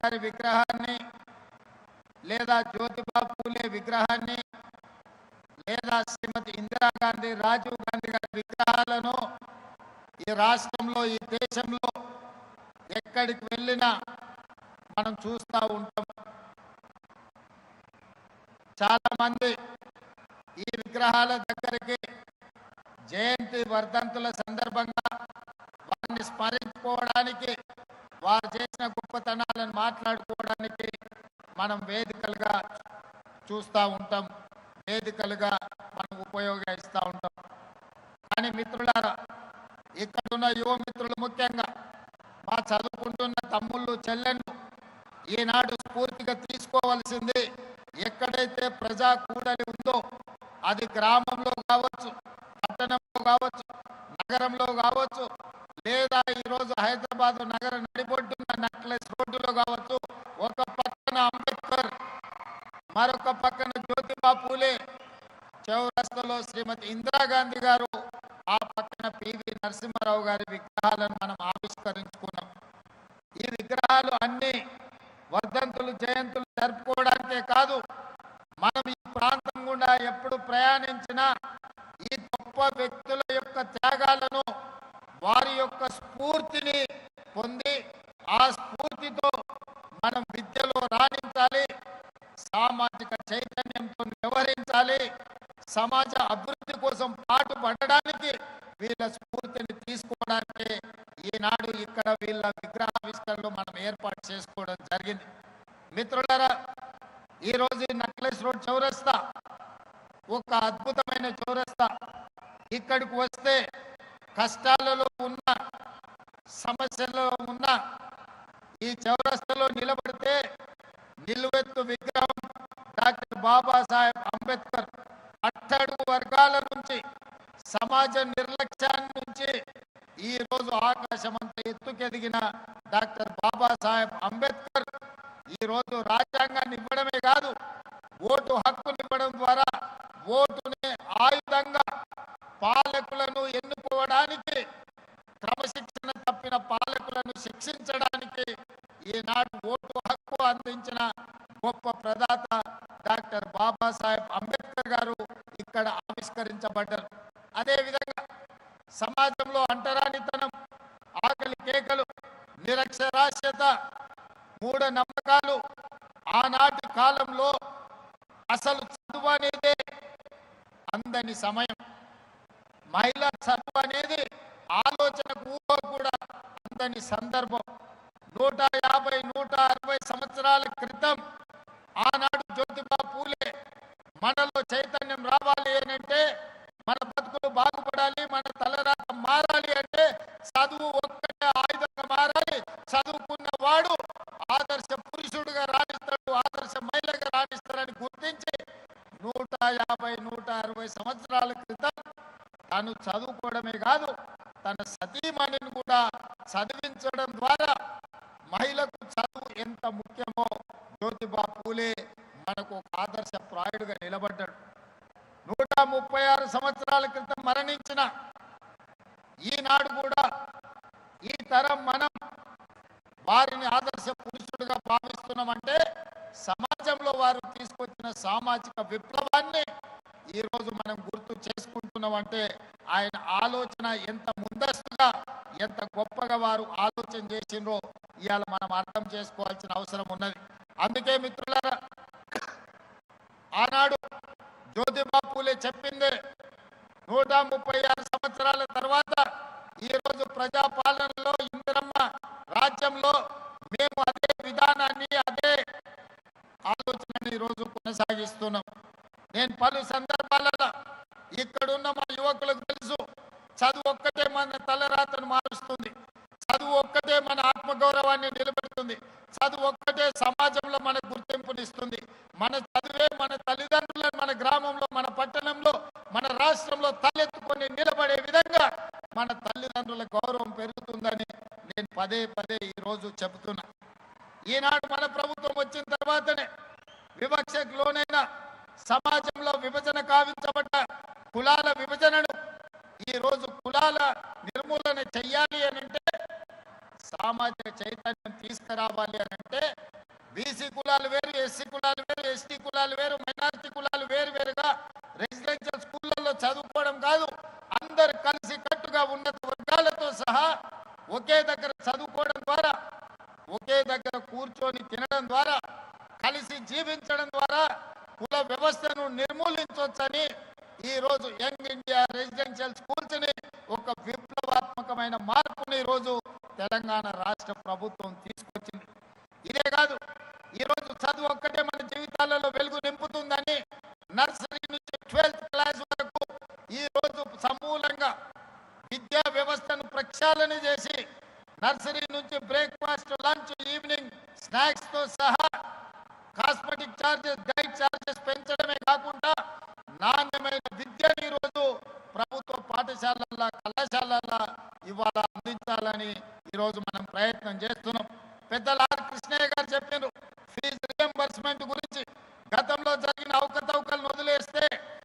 గారి విగ్రహాన్ని లేదా జ్యోతిబా పూలే విగ్రహాన్ని లేదా శ్రీమతి ఇందిరాగాంధీ రాజీవ్ గాంధీ గారి విగ్రహాలను ఈ రాష్ట్రంలో ఈ దేశంలో ఎక్కడికి వెళ్ళినా మనం చూస్తూ ఉంటాం. చాలా మంది ఈ విగ్రహాల దగ్గరికి జయంతి వర్ధంతుల సందర్భంగా వారిని స్మరించుకోవడానికి వారు చేసిన గొప్పతనాలను మాట్లాడుకోవడానికి మనం వేదికలుగా చూస్తూ ఉంటాం, వేదికలుగా మనం ఉపయోగిస్తూ ఉంటాం. కానీ మిత్రులారా, ఇక్కడున్న యువ మిత్రులు ముఖ్యంగా మా చదువుకుంటున్న తమ్ముళ్ళు చెల్లెళ్ళు ఈనాడు స్ఫూర్తిగా తీసుకోవాల్సింది ఎక్కడైతే ప్రజా కూడలి ఉందో అది గ్రామంలో కావచ్చు, పట్టణంలో కావచ్చు, నగరంలో కావచ్చు, లేదా ఈరోజు హైదరాబాద్ నగర నడిబొడ్డున్న నెక్లెస్ రోడ్డులో కావచ్చు, ఒక పక్కన అంబేద్కర్ మరొక పక్కన జ్యోతిబా పూలే, చౌరస్తాలో శ్రీమతి ఇందిరాగాంధీ గారు, ఆ పక్కన పివి నరసింహారావు గారి విగ్రహాలను మనం ఆవిష్కరించుకున్నాం. ఈ విగ్రహాలు అన్ని వర్ధంతులు జయంతులు జరుపుకోవడానికే కాదు, మనం ఈ ప్రాంతం గుండా ఎప్పుడు ప్రయాణించినా ఈ గొప్ప వ్యక్తుల యొక్క త్యాగాలను వారి యొక్క స్ఫూర్తిని పొంది ఆ స్ఫూర్తితో మనం విద్యలో రాణించాలి, సామాజిక చైతన్యంతో వ్యవహరించాలి, సమాజ అభివృద్ధి కోసం పాటుపడడానికి వీళ్ళ స్ఫూర్తిని తీసుకోవడానికి ఈనాడు ఇక్కడ వీళ్ళ విగ్రహావిష్కరణలు మనం ఏర్పాటు చేసుకోవడం జరిగింది. మిత్రులారా, ఈరోజు ఈ నెక్లెస్ రోడ్ చౌరస్తా ఒక అద్భుతమైన చౌరస్తా. ఇక్కడికి వస్తే కష్టాలలో ఉన్న, సమస్యలలో ఉన్న ఈ చౌరస్తాలో నిలబడితే నిలువెత్తు విగ్రహం డాక్టర్ బాబాసాహెబ్ అంబేద్కర్ అట్టడుగు వర్గాల నుంచి, సమాజ నిర్లక్ష్యాన్ని నుంచి ఈ రోజు ఆకాశమంత ఎత్తుకెదిగిన డాక్టర్ బాబాసాహెబ్ అంబేద్కర్ ఈ రోజు రాజ్యాంగాన్ని ఇవ్వడమే కాదు, ఓటు హక్కునివ్వడం ద్వారా ఓటునే ఆయుధంగా పాలకులను ఎన్నుకోవడానికి, క్రమశిక్షణ తప్పిన పాలకులను శిక్షించడానికి ఈనాడు ఓటు హక్కు అందించిన గొప్ప ప్రదాత డాక్టర్ బాబాసాహెబ్ అంబేద్కర్ గారు ఇక్కడ ఆవిష్కరించబడ్డారు. అదేవిధంగా సమాజంలో అంటరానితనం, ఆకలి కేకలు, నిరక్షరాస్యత, మూఢ నమ్మకాలు ఆనాటి కాలంలో అసలు చదువు అనేదే అందని సమయం, మహిళా చదువు అనేది ఆలోచనకు ఊహ కూడా అందని సందర్భం. 150-160 సంవత్సరాల క్రితం ఆనాడు జ్యోతిబా పూలే మనలో చైతన్యం రావాలి అని అంటే, మన బతుకులు బాగుపడాలి, మన తలరాత మారాలి అంటే చదువు ఒక్కటే ఆయుధంగా మారాలి. చదువుకున్న వాడు ఆదర్శ పురుషుడుగా రాణిస్తాడు, ఆదర్శ మహిళగా రాణిస్తాడని గుర్తించి 150-160 సంవత్సరాల క్రితం తను చదువుకోవడమే కాదు, తన సతీమణిని కూడా చదివించడం ద్వారా మహిళకు చదువు ఎంత ముఖ్యమో జ్యోతిబా పూలే మనకు ఒక ఆదర్శ ప్రాయుడుగా నిలబడ్డాడు. 136 సంవత్సరాల క్రితం మరణించిన ఈనాడు కూడా ఈ తరం మనం వారిని ఆదర్శ పురుషుడిగా భావిస్తున్నామంటే సమాజంలో వారు తీసుకొచ్చిన సామాజిక విప్లవాన్ని ఈరోజు మనం గుర్తు చేసుకుంటున్నామంటే ఆయన ఆలోచన ఎంత ముందస్తుగా, ఎంత గొప్పగా వారు ఆలోచన చేసిండ్రో ఇవాళ మనం అర్థం చేసుకోవాల్సిన అవసరం ఉన్నది. అందుకే మిత్రులారా, ఆనాడు జ్యోతిబా పూలే చెప్పిందే 136 సంవత్సరాల తర్వాత ఈరోజు ప్రజాపాలనలో ఇందిరమ్మ రాజ్యంలో మేము అదే విధానాన్ని, అదే ఆలోచనని ఈరోజు కొనసాగిస్తున్నాం. నేను పలు సందర్భాలలో ఇక్కడున్న మా యువకులకు తెలుసు, చదువు ఒక్కటే మన తలరాతను మారుస్తుంది, చదువు ఒక్కటే మన ఆత్మగౌరవాన్ని నిలబెడుతుంది, చదువు ఒక్కటే సమాజంలో మన గుర్తింపునిస్తుంది. మన చదువే మన తల్లిదండ్రులను మన గ్రామంలో, మన పట్టణంలో, మన రాష్ట్రంలో తలెత్తుకొని నిలబడే విధంగా మన తల్లిదండ్రుల గౌరవం పెరుగుతుందని నేను పదే పదే ఈరోజు చెబుతున్నా. ఈనాడు మన ప్రభుత్వం వచ్చిన తర్వాతనే వివక్షకు లోనైన, సమాజంలో విభజన కావించబడ్డ కులాల విభజనను ఈరోజు కులాల నిర్మూలన చెయ్యాలి అని అంటే, సామాజిక చైతన్యం తీసుకురావాలి అని అంటే బీసీ కులాలు వేరు, ఎస్సీ కులాలు వేరు, ఎస్టీ కులాలు వేరు, మైనారిటీ కులాలు వేరు వేరుగా రెసిడెన్షియల్ స్కూళ్ళల్లో చదువుకోవడం కాదు, అందరు కలిసి కట్టుగా ఉన్నత వర్గాలతో సహా ఒకే దగ్గర చదువుకోవడం ద్వారా, ఒకే దగ్గర కూర్చొని తినడం ద్వారా, కలిసి జీవించడం ద్వారా కుల వ్యవస్థను నిర్మూలించవచ్చని ఈరోజు యంగ్ ఇండియా రెసిడెన్షియల్ స్కూల్స్ ని ఒక విప్లవాత్మకమైన మార్పుని ఈరోజు తెలంగాణ రాష్ట్ర ప్రభుత్వం తీసుకొచ్చింది. ఇదే కాదు, ఈరోజు చదువు ఒక్కటే మన జీవితాలలో వెలుగు నింపుతుందని నర్సరీ నుంచి 12th క్లాస్ వరకు ఈరోజు సమూలంగా విద్యా వ్యవస్థను ప్రక్షాళన చేసి నర్సరీ నుంచి బ్రేక్ఫాస్ట్, లంచ్, ఈవినింగ్ స్నాక్స్ తో సహా కాస్మెటిక్ ఛార్జెస్, గైడ్ ఛార్జెస్ పెంచడమే కాకుండా నాణ్యమైన విద్యను ఈరోజు ప్రభుత్వ పాఠశాలల, కళాశాలల ఇవాళ అందించాలని ఈరోజు మనం ప్రయత్నం చేస్తున్నాం. పెద్దల ఆర్ కృష్ణయ్య గారు చెప్పారు ఫీజు రియంబర్స్మెంట్ గురించి. గతంలో జరిగిన